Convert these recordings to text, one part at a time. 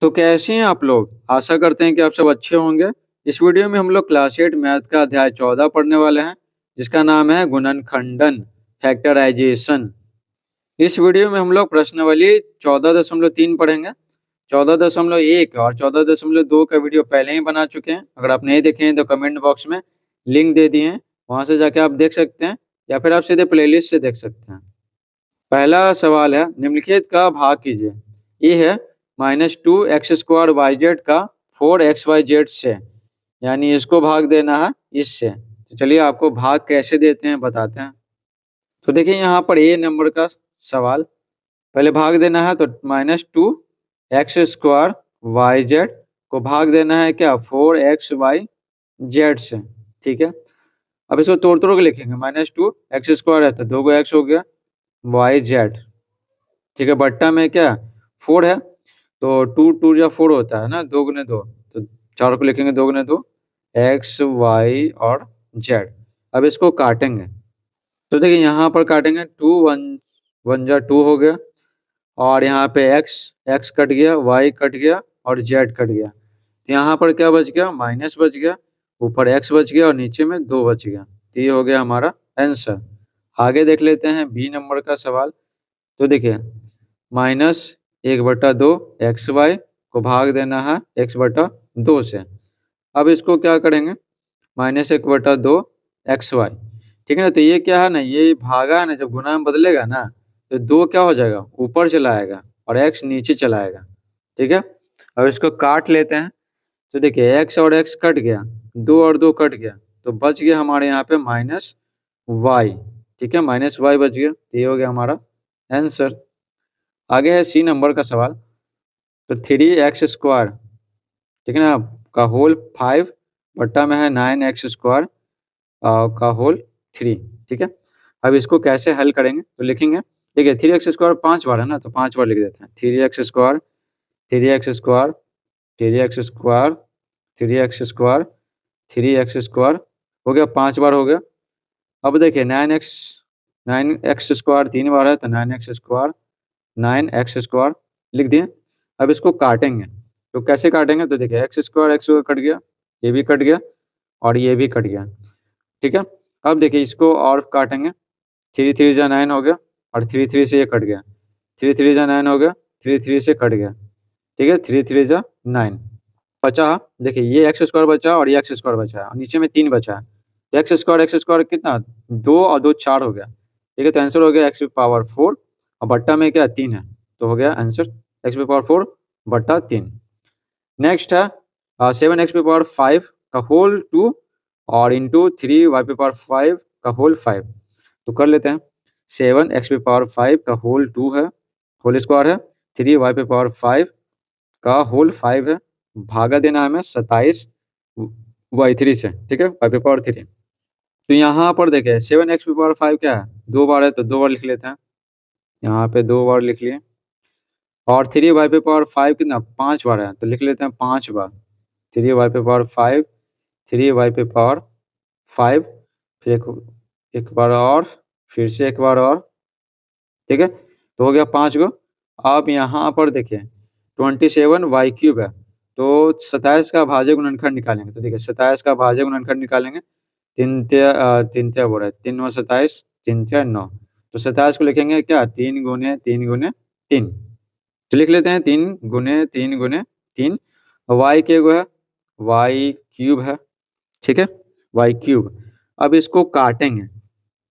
तो कैसे हैं आप लोग? आशा करते हैं कि आप सब अच्छे होंगे। इस वीडियो में हम लोग क्लास 8 मैथ का अध्याय 14 पढ़ने वाले हैं, जिसका नाम है गुणनखंडन, फैक्टराइजेशन। इस वीडियो में हम लोग प्रश्नावली 14.3 पढ़ेंगे। 14.1 और 14.2 का वीडियो पहले ही बना चुके हैं। अगर आप नहीं देखे हैं तो कमेंट बॉक्स में लिंक दे दिए हैं, वहां से जाके आप देख सकते हैं, या फिर आप सीधे प्लेलिस्ट से देख सकते हैं। पहला सवाल है, निम्नलिखित का भाग कीजिए। ये है -2x² yz का 4xyz से, यानी इसको भाग देना है इससे। तो चलिए आपको भाग कैसे देते हैं बताते हैं। तो देखिए यहाँ पर ए नंबर का सवाल, पहले भाग देना है तो -2x² yz को भाग देना है क्या 4xyz से, ठीक है। अब इसको तोड़ तोड़ के लिखेंगे, -2x² है तो 2 x हो गया yz, ठीक है। बट्टा में क्या 4 है तो 2 2 या 4 होता है ना, 2 गुने 2, तो 4 को लिखेंगे 2 गुने 2 x y और z। अब इसको काटेंगे तो देखिए यहाँ पर काटेंगे 2 1 1 जा 2 हो गया, और यहाँ पे x कट गया, y कट गया और z कट गया। तो यहाँ पर क्या बच गया, माइनस बच गया, ऊपर x बच गया और नीचे में 2 बच गया। तो ये हो गया हमारा आंसर। आगे देख लेते हैं बी नंबर का सवाल। तो देखिए -1/2 xy को भाग देना है x/2 से। अब इसको क्या करेंगे, -1/2 xy, ठीक है ना। तो ये क्या है ना, ये भागा है ना, जब गुना में बदलेगा ना तो 2 क्या हो जाएगा, ऊपर चला आएगा और x नीचे चला आएगा, ठीक है। अब इसको काट लेते हैं। तो देखिए x और x कट गया, 2 और 2 कट गया, तो बच गया हमारे यहाँ पे -y, ठीक है, -y बच गया। तो ये हो गया हमारा आंसर। आगे है सी नंबर का सवाल। तो 3x², ठीक है ना, का होल 5 बट्टा में है 9x² का होल 3, ठीक है। अब इसको कैसे हल करेंगे तो लिखेंगे, देखिए 3x² 5 बार है ना, तो 5 बार लिख देते हैं। 3x², 3x², 3x², 3x², 3x² हो गया, 5 बार हो गया। अब देखिए 9x² 3 बार है तो 9x², 9x² लिख दिए। अब इसको काटेंगे तो कैसे काटेंगे, तो देखिए x² कट गया, ये भी कट गया और ये भी कट गया, ठीक है। अब देखिए इसको और काटेंगे, 3 3 जा 9 हो गया और 3 3 से ये कट गया, 3 3 जा 9 हो गया, 3 3 से कट गया, ठीक है। 3 3 जा 9 बचा, देखिए ये x² बचा और ये x² बचा है और नीचे में 3 बचा है। तो x² कितना, 2 और 2 4 हो गया, ठीक है। तो आंसर हो गया x⁴ और बट्टा में क्या 3 है, तो हो गया आंसर x⁴ बट्टा 3। नेक्स्ट है 7x⁵ का होल 2 और इंटू 3y⁵ का होल 5। तो कर लेते हैं, 7x⁵ का होल 2 है, होल स्क्वायर है, 3y⁵ का होल 5 है, भागा देना हमें 27y3 से, ठीक है, y⁵3। तो यहाँ पर देखिए 7x⁵ क्या है, 2 बार है तो 2 बार लिख लेते हैं, यहाँ पे 2 बार लिख लिए। और 3y⁵ कितना 5 बार है तो लिख लेते हैं 5 बार, 3y⁵, 3y⁵, फिर एक बार और, फिर से एक बार और, ठीक है। तो हो गया 5 गो। अब यहाँ पर देखिए 27y³ है, तो 27 का भाज्य गुणनखंड निकालेंगे। तो देखिए 27 का भाज्य गुणनखंड निकालेंगे, 3 तिया बोल रहा है, 3 9 27, 3 तिया 9। तो 27 को लिखेंगे क्या, 3 गुने 3 गुने 3, तो लिख लेते हैं 3 गुने 3 गुने 3। y के गो है, y³ है, ठीक है, y³। अब इसको काटेंगे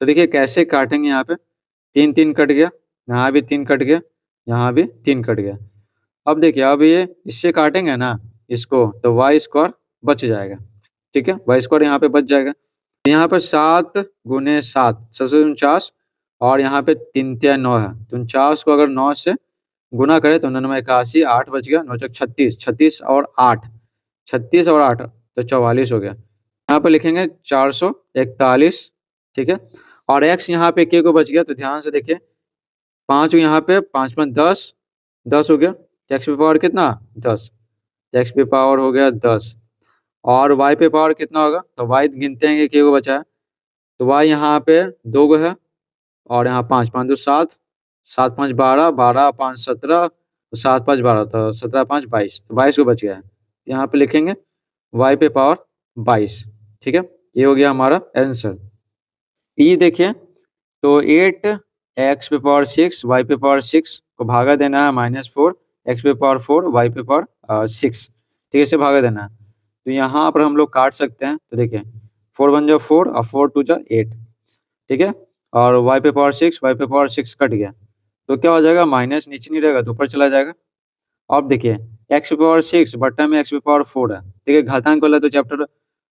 तो देखिए कैसे काटेंगे, यहाँ पे 3 3 कट गया, यहाँ भी 3 कट गया, यहाँ भी 3 कट गया। अब देखिए अब ये इससे काटेंगे ना इसको, तो y² बच जाएगा, ठीक है, y² यहाँ पे बच जाएगा। यहाँ पर 7 गुने 7 749 और यहाँ पे 3 तिया 9 है, तो 49 को अगर 9 से गुना करें तो 9 81, 8 बच गया, 9 36, 36 और 8, 36 और 8 तो 44 हो गया। यहाँ पे लिखेंगे 441, ठीक है। और x यहाँ पे k को बच गया, तो ध्यान से देखिए 5 यहाँ पे 5 5 10, 10 हो गया, x पे पावर कितना 10, x पे पावर हो गया 10। और y पे पावर कितना होगा, तो y गिनते हैं कि k को बचा है, तो y यहाँ पे 2 गो है और यहाँ 5 5 2 7, 7 5 12, 12 5 17, तो 7 5 12, तो 17 5 22, तो 22 को बच गया है। यहाँ पे लिखेंगे y पे पावर 22, ठीक है। ये हो गया हमारा आंसर। ई देखिए, तो 8 x पे पावर 6 y पे पावर 6 को भागा देना है -4 x पे पावर 4 y पे पावर 6, ठीक है, इसे भागा देना है। तो यहाँ पर हम लोग काट सकते हैं, तो देखिए 4 1 जा 4 और 4 2 जा 8, ठीक है। और y पे पावर 6 y पे पावर 6 कट गया, तो क्या हो जाएगा, माइनस नीचे नहीं रहेगा तो ऊपर चला जाएगा। अब देखिए x पे पावर 6 बट्टा में x पे पावर 4 है, ठीक है। घातांक वाला तो चैप्टर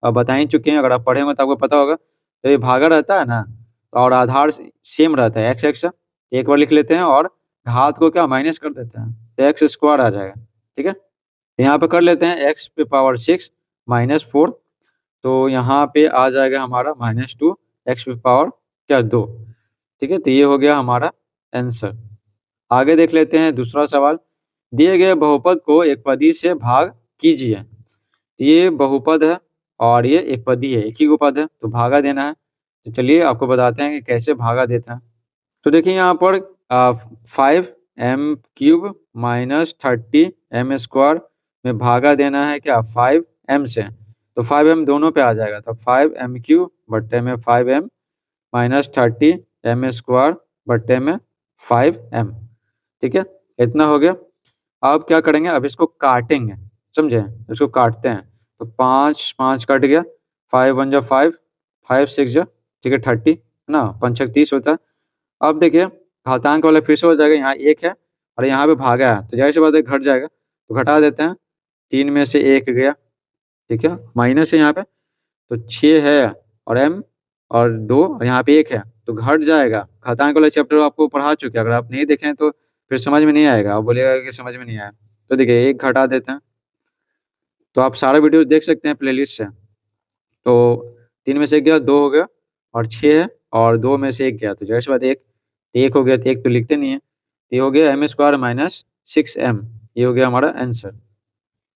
बता ही चुके हैं, अगर आप पढ़े होंगे तो आपको पता होगा। तो ये भागा रहता है ना, और आधार सेम रहता है एक्स एक्स, एक बार लिख लेते हैं और घात को क्या माइनस कर देते हैं, तो एक्स स्क्वायर आ जाएगा, ठीक है। तो यहाँ पे कर लेते हैं एक्स पे पावर 6 -4, तो यहाँ पे आ जाएगा हमारा -2 एक्स पे पावर क्या 2, ठीक है। तो ये हो गया हमारा आंसर। आगे देख लेते हैं दूसरा सवाल। दिए गए बहुपद को एकपदी से भाग कीजिए। तो ये बहुपद है और ये एकपदी है, एक ही पद है, तो भागा देना है। तो चलिए आपको बताते हैं कि कैसे भागा देते हैं। तो देखिए यहाँ पर 5m³ - 30m² में भागा देना है क्या 5m से, तो 5m दोनों पे आ जाएगा, तो 5m³ बट्टे में 5m - 30m² बट्टे में 5m, ठीक है। इतना हो गया। अब क्या करेंगे, अब इसको काटेंगे, समझे, इसको काटते हैं। तो 5 5 कट गया, 5 1 जा 5 5 6 जा, ठीक है, 30 है ना, 5 6 30 होता है। अब देखिए घातांक वाला फिर से हो जाएगा, यहाँ 1 है और यहाँ पे भागा है, तो जाहिर सी बात है घट जाएगा, तो घटा देते हैं। 3 में से 1 गया, ठीक है, माइनस है यहाँ पे, तो 6 है और m और 2 और यहाँ पे 1 है, तो घट जाएगा। घातांक वाला चैप्टर आपको पढ़ा चुके हैं, अगर आप नहीं देखें तो फिर समझ में नहीं आएगा, आप बोलिएगा कि समझ में नहीं आया। तो देखिए 1 घटा देते हैं, तो आप सारा वीडियो देख सकते हैं प्लेलिस्ट से। तो 3 में से 1 गया, 2 हो गया और 6 है और 2 में से 1 गया, तो जाहिर सी बात है 1 हो गया, तो 1 तो लिखते नहीं है। तो ये हो गया m² - 6m, ये हो गया हमारा आंसर।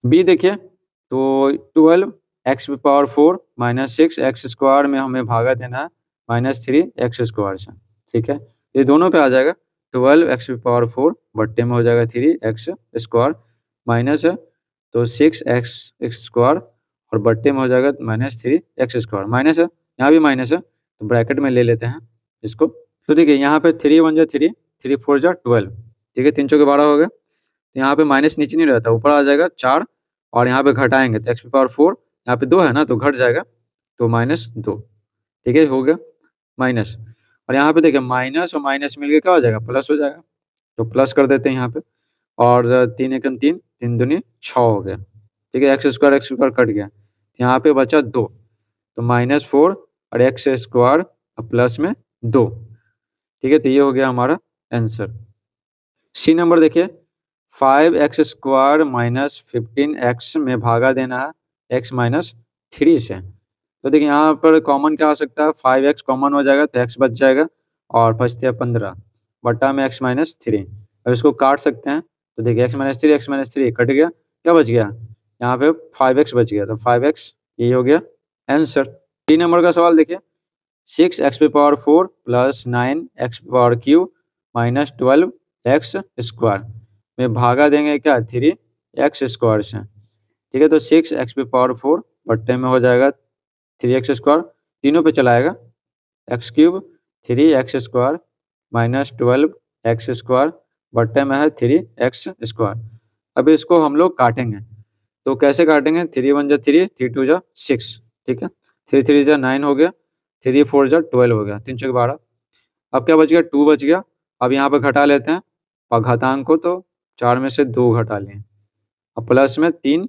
बी देखिए, तो 12 x पे पावर 4 - 6 x² में हमें भागा देना है -3 x² से, ठीक है। ये दोनों पे आ जाएगा, 12 x पे पावर 4 बट्टे में हो जाएगा 3 x² माइनस है, तो 6 x² और बट्टे में हो जाएगा -3 x² माइनस है, यहाँ भी माइनस है, तो ब्रैकेट में ले लेते हैं इसको। तो देखिए यहाँ पे 3 1 जा 3 3 4 जा 12, ठीक है, 3 चौके 12 हो गए। तो यहाँ पे माइनस नीचे नहीं रहता, ऊपर आ जाएगा 4 और यहाँ पे घटाएंगे तो x पे पावर 4, यहाँ पे 2 है ना तो घट जाएगा, तो -2, ठीक है, हो गया माइनस। और यहाँ पे देखिए माइनस और माइनस मिलके क्या हो जाएगा, प्लस हो जाएगा, तो प्लस कर देते हैं यहाँ पे। और 3 एकम 3 3 दूनी 6 हो गया, ठीक है, x² कट गया, यहाँ पे बचा 2, तो -4 और x² प्लस में 2, ठीक है। तो ये हो गया हमारा आंसर। सी नंबर देखिए, 5x² - 15x में भागा देना है x - 3 से। तो देखिए यहाँ पर कॉमन क्या हो सकता है, 5x कॉमन हो जाएगा तो x बच जाएगा और बचते हैं 15 बट्टा में x - 3। अब इसको काट सकते हैं, तो देखिए x - 3 कट गया, क्या बच गया, यहाँ पे 5x बच गया, तो 5x ये हो गया आंसर। 3 नंबर का सवाल देखिए, 6x पे पावर 4 प्लस 9x पे पावर क्यू माइनस 12x² में भागा देंगे क्या 3x² से, ठीक है। तो 6x पे पावर 4 बट्टे में हो जाएगा 3x², तीनों पे चलाएगा, x³ 3x² माइनस 12x² बट्टे में है 3x²। अब इसको हम लोग काटेंगे, तो कैसे काटेंगे, 3 1 जा 3 3 2 जा 6, ठीक है, 3 3 जा 9 हो गया, 3 4 जा 12 हो गया, 3 चौके 12। अब क्या बच गया, 2 बच गया। अब यहाँ पे घटा लेते हैं और घातांक को, तो 4 में से 2 घटा लिए, अब प्लस में 3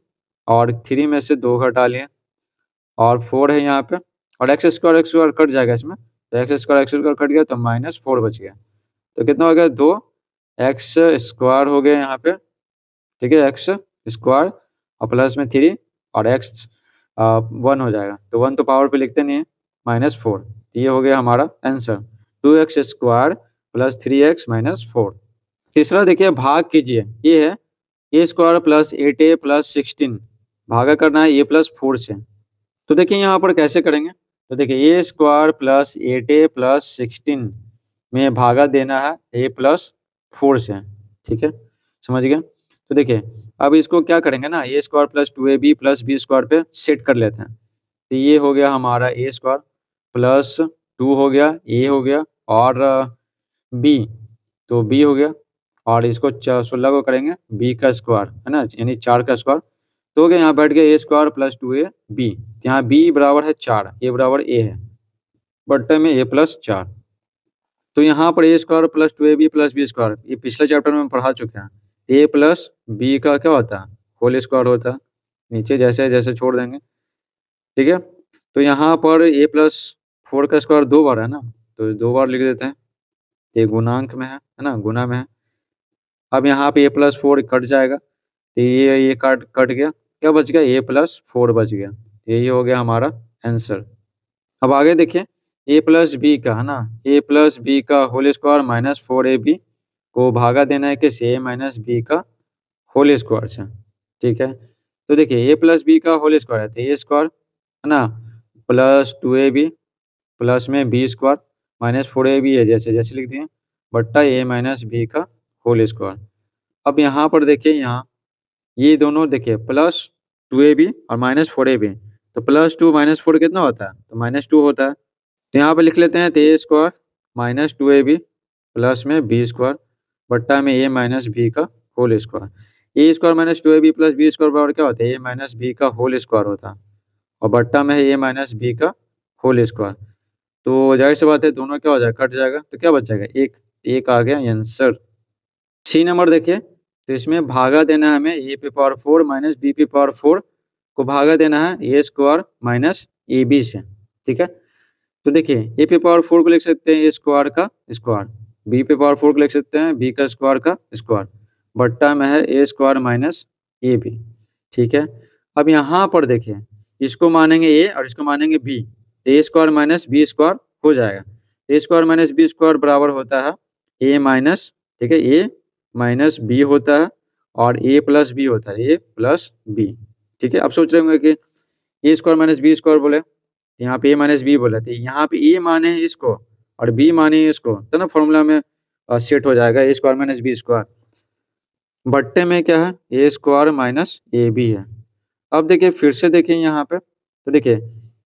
और 3 में से 2 घटा लिए और 4 है यहाँ पे, और x² कट जाएगा इसमें, तो x² कट गया तो -4 बच गया, तो कितना हो गया 2x² हो गया यहाँ पे, ठीक है, x² और प्लस में 3 और x 1 हो जाएगा, तो 1 तो पावर पे लिखते नहीं है, -4, तो ये हो गया हमारा आंसर, 2x² प्लस 3x - 4। तीसरा देखिए, भाग कीजिए, ये है a² प्लस 8a प्लस 16, भागा करना है a प्लस 4 से। तो देखिए यहाँ पर कैसे करेंगे, तो देखिए a² प्लस 8a प्लस 16 में भागा देना है a प्लस 4 से, ठीक है। समझ गए। तो देखिए अब इसको क्या करेंगे ना, a square plus 2ab plus b square पे सेट कर लेते हैं। तो ये हो गया हमारा ए स्क्वायर प्लस 2 हो गया, ए हो गया और बी, तो बी हो गया और इसको 16 को करेंगे बी का स्क्वायर है ना, यानी 4 का स्क्वायर। तो हो गया यहाँ बैठ गया ए स्क्वायर प्लस 2a बी, यहाँ बी बराबर है 4, ए बराबर ए है, बट्टे में ए प्लस 4। तो यहाँ पर a square plus 2ab plus b square, ये पिछले चैप्टर में हम पढ़ा चुके हैं। ए प्लस बी का क्या होता है, होल स्क्वायर होता है, नीचे जैसे जैसे छोड़ देंगे, ठीक है। तो यहाँ पर ए प्लस 4 का स्क्वायर 2 बार है ना, तो 2 बार लिख देते हैं, ये गुणांक में है ना, गुना में है। अब यहाँ पे ए प्लस 4 कट जाएगा, तो ये कट कट गया, क्या बच गया, ए प्लस 4 बच गया, यही हो गया हमारा आंसर। अब आगे देखिए ए प्लस बी का है ना, ए प्लस बी का होल स्क्वायर माइनस 4ab को भागा देना है किस, ए माइनस बी का होल स्क्वायर से, ठीक है। तो देखिए ए प्लस बी का होल स्क्वायर है, तो ए स्क्वायर है ना प्लस 2ab प्लस में बी स्क्वायर माइनस 4ab है, जैसे जैसे लिख दिए, बट्टा ए माइनस बी का होल स्क्वायर। अब यहाँ पर देखिए, यहाँ ये दोनों देखिए प्लस 2ab और माइनस 4ab, तो प्लस 2 माइनस 4 कितना होता है, तो माइनस 2 होता है। तो यहाँ पे लिख लेते हैं, तो a square minus 2ab plus में बी स्क्वायर बट्टा में ए माइनस बी का whole square. A square minus 2ab plus b square बराबर क्या होता है, ए माइनस बी का होल स्क्वायर होता है, और बट्टा में है ए माइनस बी का होल स्क्वायर। तो जाहिर सी बात है दोनों क्या हो जाएगा, कट जाएगा, तो क्या बच जाएगा, एक, एक आ गया आंसर। सी नंबर देखिए, तो इसमें भागा देना है हमें ए पे पावर 4 माइनस बी पे पावर 4 को भागा देना है ए स्क्वायर माइनस ए बी से, ठीक है। तो देखिए ए पे पावर 4 को लिख सकते हैं ए स्क्वायर का स्क्वायर, बी पे पावर 4 को लिख सकते हैं बी का स्क्वायर का स्क्वायर, बट्टा में है ए स्क्वायर माइनस ए बी, ठीक है। अब यहाँ पर देखिए इसको मानेंगे ए और इसको मानेंगे बी, तो a square minus B square हो जाएगा। ए स्क्वायर माइनस बी स्क्वायर बराबर होता है ए माइनस, ठीक है, ए माइनस बी होता है और ए प्लस बी होता है, ए प्लस बी, ठीक है। अब सोच रहे होंगे कि ए स्क्वायर माइनस बी स्क्वायर बोले, यहाँ पे ए माइनस बी बोला, तो यहाँ पे ए माने हैं इसको और बी माने हैं इसको, तो ना फॉर्मूला में सेट हो जाएगा ए स्क्वायर माइनस बी स्क्वायर, बट्टे में क्या है ए स्क्वायर माइनस ए बी है। अब देखिए फिर से देखिए यहाँ पे, तो देखिए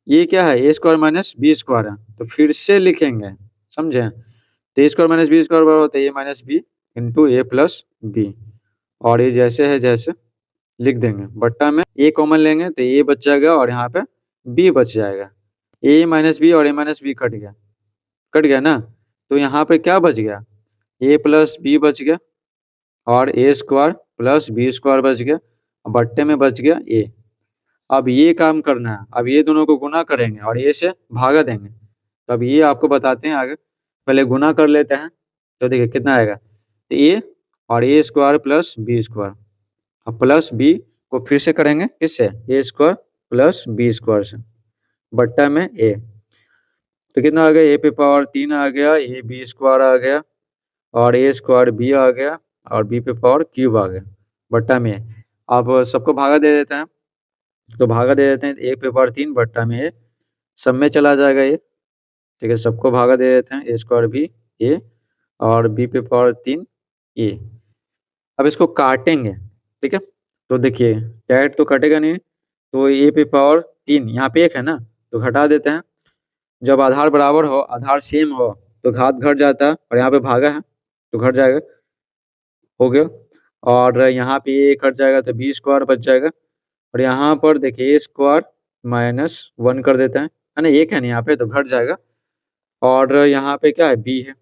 ये क्या है, ए स्क्वायर माइनस बी स्क्वायर है, तो फिर से लिखेंगे, समझे। तो a square minus B square बराबर होता है a minus b into A plus B, और ये जैसे है जैसे लिख देंगे, बट्टा में ए कॉमन लेंगे तो ए बच जाएगा और यहाँ पे बी बच जाएगा, ए माइनस बी और ए माइनस बी कट गया ना, तो यहाँ पे क्या बच गया, ए प्लस बी बच गया और ए स्क्वायर प्लस बी स्क्वायर बच गया, बट्टे में बच गया ए। अब ये काम करना है, अब ये दोनों को गुना करेंगे और ए से भागा देंगे, तो अब ये आपको बताते हैं आगे, पहले गुना कर लेते हैं। तो देखिए कितना आएगा, तो ए और ए स्क्वायर प्लस बी स्क्वायर, अब प्लस बी को फिर से करेंगे किससे, ए स्क्वायर प्लस बी स्क्वायर से, बट्टा में ए, तो कितना आ गया, ए पे पावर 3 आ गया, ए बी स्क्वायर आ गया और ए स्क्वायर बी आ गया और बी पे पावर क्यूब आ गया, बट्टा में। अब सबको भागा दे देते हैं, तो भागा दे देते हैं, ए पे पावर 3 बट्टा में ए, सब में चला जाएगा ये, ठीक है, सबको भागा दे देते हैं, ए स्क्वायर बी ए और बी पे पावर 3 ए। अब इसको काटेंगे, ठीक है, तो देखिए डायरेक्ट तो कटेगा नहीं, तो ए पे पावर 3 यहाँ पे 1 है ना, तो घटा देते हैं, जब आधार बराबर हो, आधार सेम हो, तो घात घट जाता है और यहाँ पे भागा है तो घट जाएगा, हो गया। और यहाँ पे ए कट जाएगा तो बी स्क्वायर बच जाएगा, और यहाँ पर देखिए ए स्क्वायर माइनस 1 कर देते हैं, है ना, 1 है ना यहाँ पे तो घट जाएगा, और यहाँ पे क्या है बी है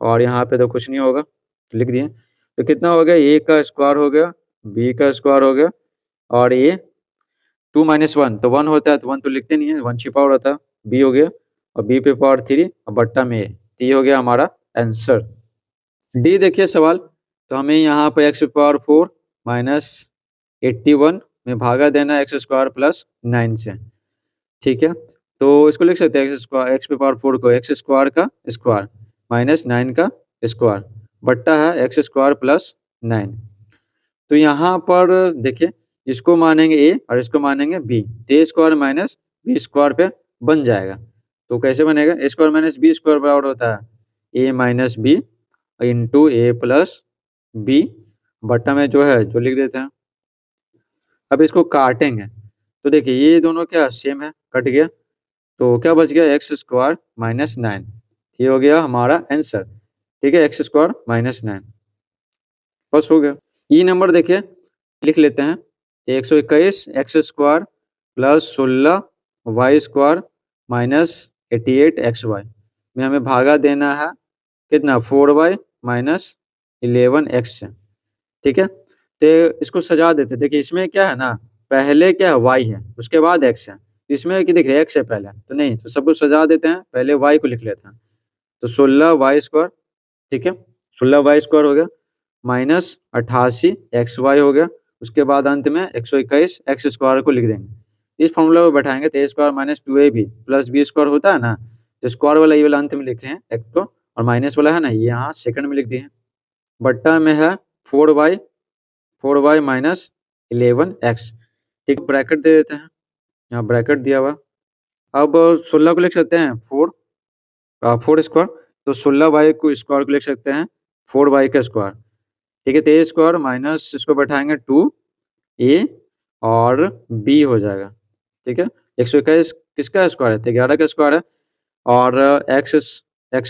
और यहाँ पे तो कुछ नहीं होगा, तो लिख दिए। तो कितना हो गया, ए का स्क्वायर हो गया, बी का स्क्वायर हो गया और ए 2 माइनस 1 तो 1 होता है, तो 1 तो लिखते नहीं है, 1 छिपा हुआ रहता है, बी हो गया और बी पे पावर 3 और बट्टा में ए, तो ये हो गया हमारा आंसर। डी देखिए सवाल, तो हमें यहाँ पर एक्स पे पावर 4 माइनस 81 में भागा देना एक्स स्क्वायर प्लस 9 से, ठीक है। तो इसको लिख सकते हैं एक्स स्क्वायर, एक्स पे पावर 4 को एक्स स्क्वायर का स्क्वायर माइनस 9 का स्क्वायर, बट्टा है एक्स स्क्वायर प्लस 9। तो यहाँ पर देखिए इसको मानेंगे ए और इसको मानेंगे बी, तो a square minus B square पे बन जाएगा। तो कैसे बनेगा, ए स्क्वायर माइनस बी स्क्वायर बराबर होता है a minus b into A plus B बट्टा में जो है जो लिख देते हैं। अब इसको काटेंगे तो देखिए ये दोनों क्या सेम है, कट गया तो क्या बच गया एक्स स्क्वायर माइनस 9। ये हो गया हमारा आंसर। ठीक है, एक्स स्क्वायर माइनस 9 बस हो गया। ई नंबर देखिए लिख लेते हैं 121 x square plus 16 y square minus 88 x y में हमें भागा देना है कितना 4y माइनस 11x से। ठीक है, तो इसको सजा देते। देखिए इसमें क्या है ना, पहले क्या है y है उसके बाद x है, इसमें कि देखिए x है पहले तो नहीं, तो सब कुछ सजा देते हैं, पहले y को लिख लेते हैं। तो 16y स्क्वायर, ठीक है 16y स्क्वायर हो गया माइनस 88 एक्स वाई हो गया, उसके बाद अंत में 121 एक्स स्क्वायर को लिख देंगे। इस फॉर्मूला में बैठाएंगे तो a square minus 2ab plus b square होता है ना, तो स्क्वायर वाला ये वाला अंत में लिखे हैं एक को, और माइनस वाला है ना ये यहाँ सेकंड में लिख दिए हैं। बट्टा में है 4y माइनस 11x। ठीक, ब्रैकेट दे देते हैं, यहाँ ब्रैकेट दिया हुआ। अब 16 को लिख सकते हैं 4 स्क्वायर, तो 16y को स्क्वायर को लिख सकते हैं 4y का स्क्वायर। ठीक है, तो ए स्क्वायर माइनस इसको बैठाएंगे 2a और b हो जाएगा। ठीक है, 121 किसका स्क्वायर है, तो 11 का स्क्वायर है, और एक्स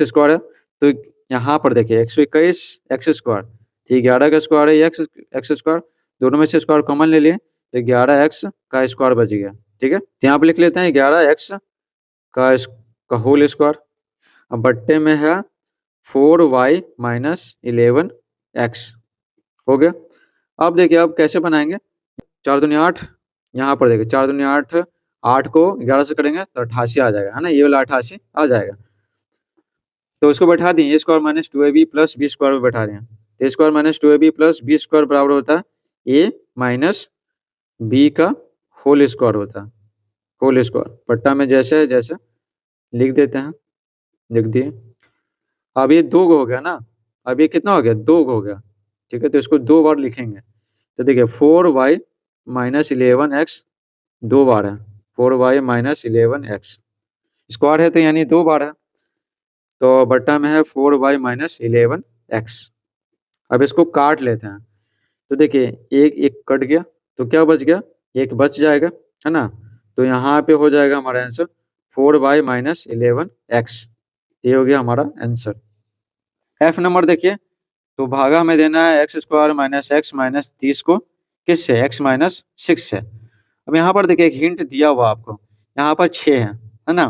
स्क्वायर है, तो यहाँ पर देखिए 121 एक्स स्क्वायर, ठीक 11 का स्क्वायर है एक्स स्क्वायर, दोनों में से स्क्वायर कॉमन ले लिए तो 11x का स्क्वायर बच गया। ठीक है, तो यहाँ पे लिख लेते हैं 11x का होल स्क्वायर। अब बट्टे में है 4y माइनस 11x हो गया। अब देखिए अब कैसे बनाएंगे, 4 दूनी 8, यहाँ पर देखिए 4 दूनी 8, 8 को 11 से करेंगे तो 88 आ जाएगा, है ना, ये वाला 88 आ जाएगा। तो इसको बैठा दिए a square minus 2ab plus b square में बैठा दिए, तो a square minus 2ab plus b square बराबर होता है ए माइनस बी का होल स्क्वायर होता है, होल स्क्वायर पट्टा में जैसे है जैसे लिख देते हैं, लिख दिए। अब ये 2 हो गया ना, अब ये कितना हो गया 2 हो गया। ठीक है, तो इसको 2 बार लिखेंगे, तो देखिए 4y माइनस 11x 2 बार है, 4y माइनस 11x स्क्वायर है तो यानी 2 बार है, तो बट्टा में है 4y माइनस 11x। अब इसको काट लेते हैं, तो देखिए एक एक कट गया तो क्या बच गया, एक बच जाएगा, है ना, तो यहाँ पे हो जाएगा हमारा आंसर 4y माइनस 11x। ये हो गया हमारा आंसर। एफ नंबर देखिए, तो भागा हमें देना है x square minus x minus 30 को किससे, एक्स माइनस 6 से। अब यहाँ पर देखिए एक हिंट दिया हुआ आपको, यहाँ पर 6 है ना,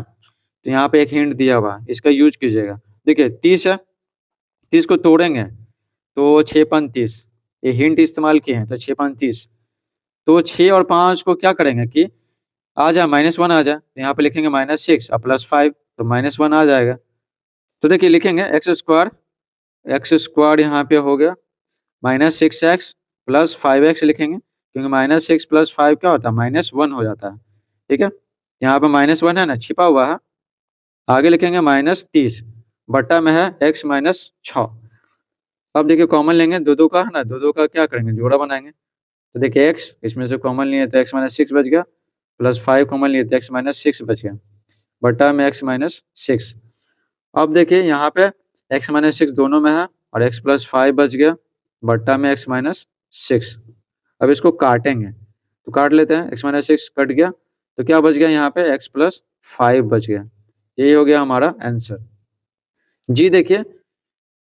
तो यहाँ पे एक हिंट दिया हुआ, इसका यूज कीजिएगा। देखिए 30 है, 30 को तोड़ेंगे तो 6 पंच 30, ये हिंट इस्तेमाल किए हैं तो 6 पंच 30, तो 6 और 5 को क्या करेंगे कि आ जाए -1 आ जाए, तो यहाँ पे लिखेंगे -6 और +5 तो -1 आ जाएगा। तो देखिए लिखेंगे एक्स स्क्वायर यहाँ पे हो गया -6x प्लस 5x लिखेंगे, क्योंकि -6 प्लस 5 क्या होता है -1 हो जाता है। ठीक है, यहाँ पे -1 है ना छिपा हुआ है, आगे लिखेंगे -30 बट्टा में है x माइनस 6। अब देखिए कॉमन लेंगे, दो दो का है ना, दो दो का क्या करेंगे जोड़ा बनाएंगे, तो देखिए x इसमें से कॉमन लिए तो x माइनस 6 बच गया, प्लस 5 कॉमन लिए तो x माइनस 6 बच गया, बट्टा में x माइनस 6। अब देखिए यहाँ पे x माइनस 6 दोनों में है और x प्लस 5 बच गया, बट्टा में x माइनस 6। अब इसको काटेंगे तो काट लेते हैं, x माइनस 6 कट गया तो क्या बच गया यहाँ पे x प्लस 5 बच गया। यही हो गया हमारा आंसर। जी देखिए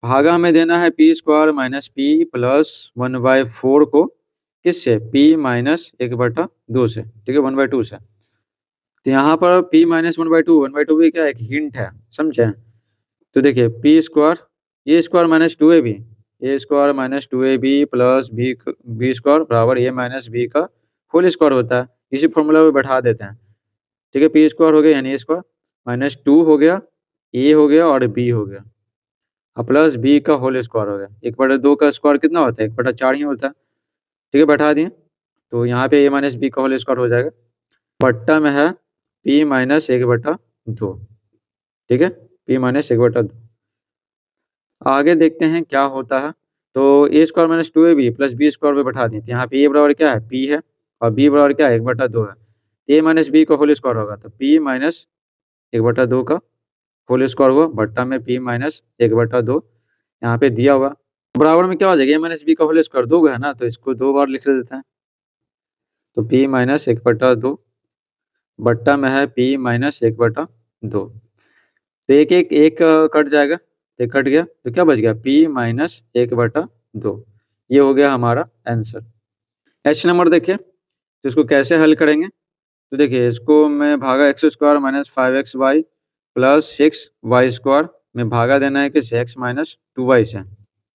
भागा हमें देना है P square minus P plus 1/4 को किससे, p माइनस 1/2 से। ठीक है 1/2 से, तो यहाँ पर p माइनस 1/2 भी क्या एक हिंट है, समझे। तो देखिए p square a square minus 2ab, a square minus 2ab plus b square बराबर ए माइनस बी का होल स्क्वायर होता है, इसी फॉर्मूला में बैठा देते हैं। ठीक है, पी स्क्वायर हो गया यानी ए स्क्वायर माइनस 2 हो गया, ए हो गया और बी हो गया, और प्लस बी का होल स्क्वायर हो गया। 1/2 का स्क्वायर कितना होता है 1/4 ही होता है। ठीक है बैठा दिए, तो यहाँ पे ए माइनस बी का होल स्क्वायर हो जाएगा, बट्टा में है p माइनस 1/2। ठीक है, p माइनस 1/2। आगे देखते हैं क्या होता है, तो a square minus 2ab plus b square पे बैठा दिए, तो यहाँ पे ए बराबर क्या है p है और b बराबर क्या है 1/2 है, a माइनस बी का होल स्क्वायर होगा तो p माइनस 1/2 का होल स्क्वायर हुआ, बट्टा में p माइनस 1/2 यहाँ पे दिया हुआ। बराबर में क्या हो जाएगा, a माइनस बी का होल स्क्वायर 2 है ना, तो इसको 2 बार लिख देते हैं। तो p माइनस 1/2 बट्टा में है p माइनस 1/2। तो एक कट जाएगा, तो कट गया, तो क्या बच गया p माइनस 1/2। ये हो गया हमारा आंसर। एच नंबर देखिए, तो इसको कैसे हल करेंगे, तो देखिए इसको मैं भागा x square minus 5xy plus 6y² में भागा देना है किससे, x माइनस 2y से।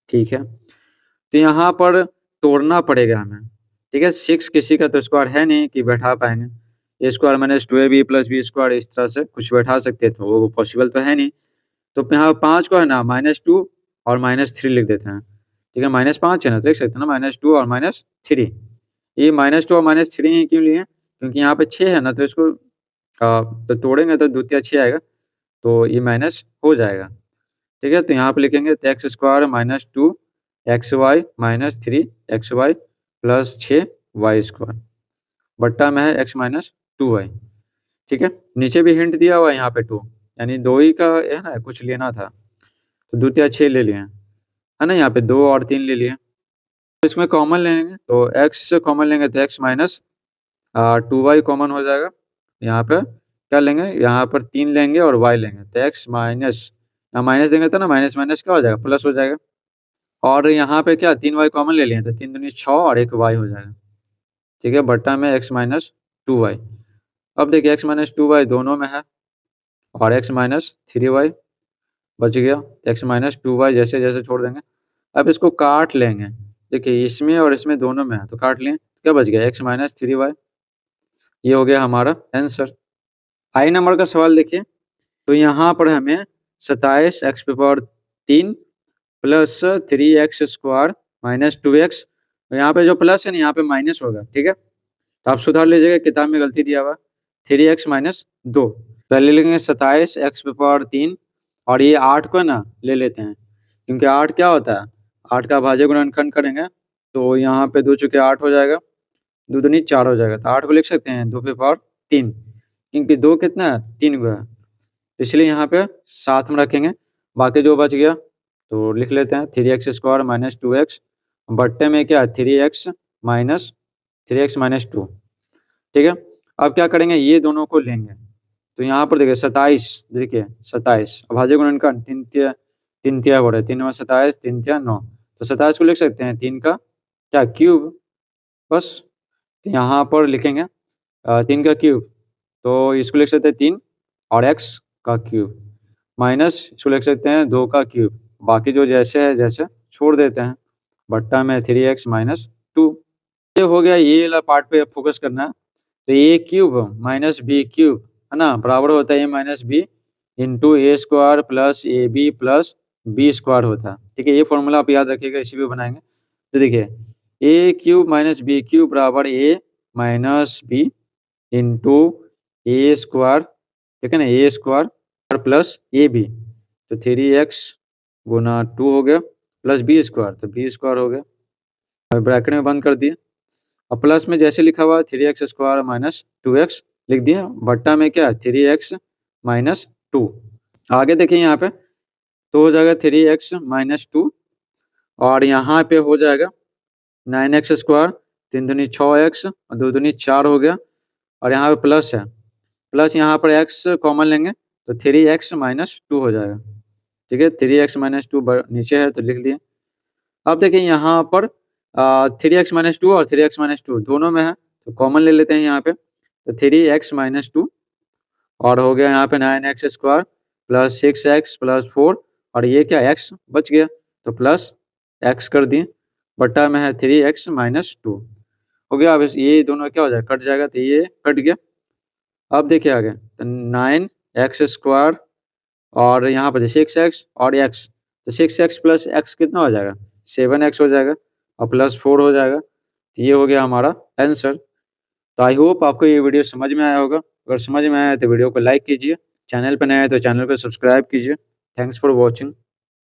ठीक है, तो यहाँ पर तोड़ना पड़ेगा हमें। ठीक है, 6 किसी का तो स्क्वायर है नहीं कि बैठा पाएंगे, a square minus 2ab plus b square इस तरह से कुछ बैठा सकते थे, वो पॉसिबल तो है नहीं। तो यहाँ 5 को है ना -2 और -3 लिख देते हैं। ठीक है, -5 है ना, तो लिख सकते हैं ना -2 और -3। ये -2 और -3 ही क्यों लिए, क्योंकि यहाँ पे 6 है ना, तो इसको तो तोड़ेंगे तो द्वितीय 6 आएगा, तो ये माइनस हो जाएगा। ठीक है, तो यहाँ पे लिखेंगे तो x square minus 2xy minus 3xy plus 6y² बट्टा में है x माइनस 2y। ठीक है, नीचे भी हिंट दिया हुआ है यहाँ पे 2, यानी 2 ही का है ना, कुछ लेना था, तो द्वितीय 6 ले लिए है ना, यहाँ पे 2 और 3 ले लिए। तो इसमें कॉमन लेंगे, तो x कॉमन लेंगे तो x माइनस 2y कॉमन हो जाएगा। यहाँ पे क्या लेंगे, यहाँ पर 3 लेंगे और y लेंगे, तो x माइनस, यहाँ माइनस देंगे तो ना माइनस माइनस क्या हो जाएगा, प्लस हो जाएगा। और यहाँ पे क्या 3y कॉमन ले लिए, तो 3 दूनी 6 और 1 y हो जाएगा। ठीक है, बट्टा में x माइनस 2y। अब देखिए x माइनस 2y दोनों में है, और x माइनस 3y बच गया, x माइनस 2y जैसे जैसे छोड़ देंगे। अब इसको काट लेंगे, देखिए इसमें और इसमें दोनों में है, तो काट लिए, क्या बच गया x माइनस 3y। ये हो गया हमारा आंसर। आई नंबर का सवाल देखिए, तो यहाँ पर हमें 27 x पे power 3 plus 3x square minus 2x, यहाँ पे जो प्लस है ना यहाँ पे माइनस होगा। ठीक है, तो आप सुधार लीजिएगा, किताब में गलती दिया हुआ 3x माइनस 2। पहले लिखेंगे 27 x पे पावर 3 और ये 8 को ना ले लेते हैं, क्योंकि 8 क्या होता है, 8 का भाज्य गुणनखंड करेंगे तो यहाँ पे 2 चुके 8 हो जाएगा, 2 दूनी 4 हो जाएगा, तो 8 को लिख सकते हैं 2 पे पावर 3, क्योंकि 2 कितना है 3 गो है, इसलिए यहाँ पे साथ में रखेंगे। बाकी जो बच गया तो लिख लेते हैं 3x स्क्वायर माइनस 2x बट्टे में क्या 3x माइनस 2। ठीक है, अब क्या करेंगे, ये दोनों को लेंगे, तो यहाँ पर देखिए 27, देखिए 27 भाज्य गुणनखंड 3 तिया हो रहा है, 3 में 27 3 तिया 9, तो 27 को लिख सकते हैं 3 का क्या क्यूब, बस। तो यहाँ पर लिखेंगे 3 का क्यूब, तो इसको लिख सकते हैं 3 और x का क्यूब माइनस इसको लिख सकते हैं 2 का क्यूब, बाकी जो जैसे है जैसे छोड़ देते हैं, बट्टा में 3x माइनस 2। ये हो गया, ये वाला पार्ट पे फोकस करना है। तो a cube minus b cube है ना, बराबर होता है a minus b into a square plus a b plus b square होता है। ठीक है, ये फॉर्मूला आप याद रखिएगा, इसी पे बनाएंगे। तो देखिए ए क्यूब माइनस बी क्यूब बराबर a minus b into a square, ठीक है ना, a square plus a B, तो 3x गुना 2 हो गया प्लस बी स्क्वायर, तो बी स्क्वायर हो गया, अब ब्रैकेट में बंद कर दिए। अब प्लस में जैसे लिखा हुआ 3x स्क्वायर माइनस 2x लिख दिया, बट्टा में क्या 3x माइनस 2। आगे देखिए यहाँ पे तो हो जाएगा 3x माइनस 2, और यहाँ पे हो जाएगा 9x स्क्वायर, 3 दूनी 6x और 2 दूनी 4 हो गया, और यहाँ पे प्लस है, प्लस यहाँ पर x कॉमन लेंगे तो 3x माइनस 2 हो जाएगा। ठीक है, 3x माइनस 2 नीचे है तो लिख दिए। अब देखिए यहाँ पर 3x माइनस 2 और 3x माइनस 2 दोनों में है, तो कॉमन ले लेते हैं यहाँ पे, तो 3x माइनस 2 और हो गया यहाँ पे 9x square plus 6x plus 4, और ये क्या x बच गया, तो प्लस x कर दिए, बट्टा में है 3x माइनस 2 हो गया। अब ये दोनों क्या हो जाएगा, कट जाएगा, तो ये कट गया। अब देखिए आगे, तो 9x स्क्वायर और यहाँ पर 6x और x, तो 6x प्लस x कितना हो जाएगा 7x हो जाएगा, और प्लस 4 हो जाएगा, तो ये हो गया हमारा आंसर। तो आई होप आपको ये वीडियो समझ में आया होगा, अगर समझ में आया तो वीडियो को लाइक कीजिए, चैनल पर नया है तो चैनल को सब्सक्राइब कीजिए। Thanks for watching.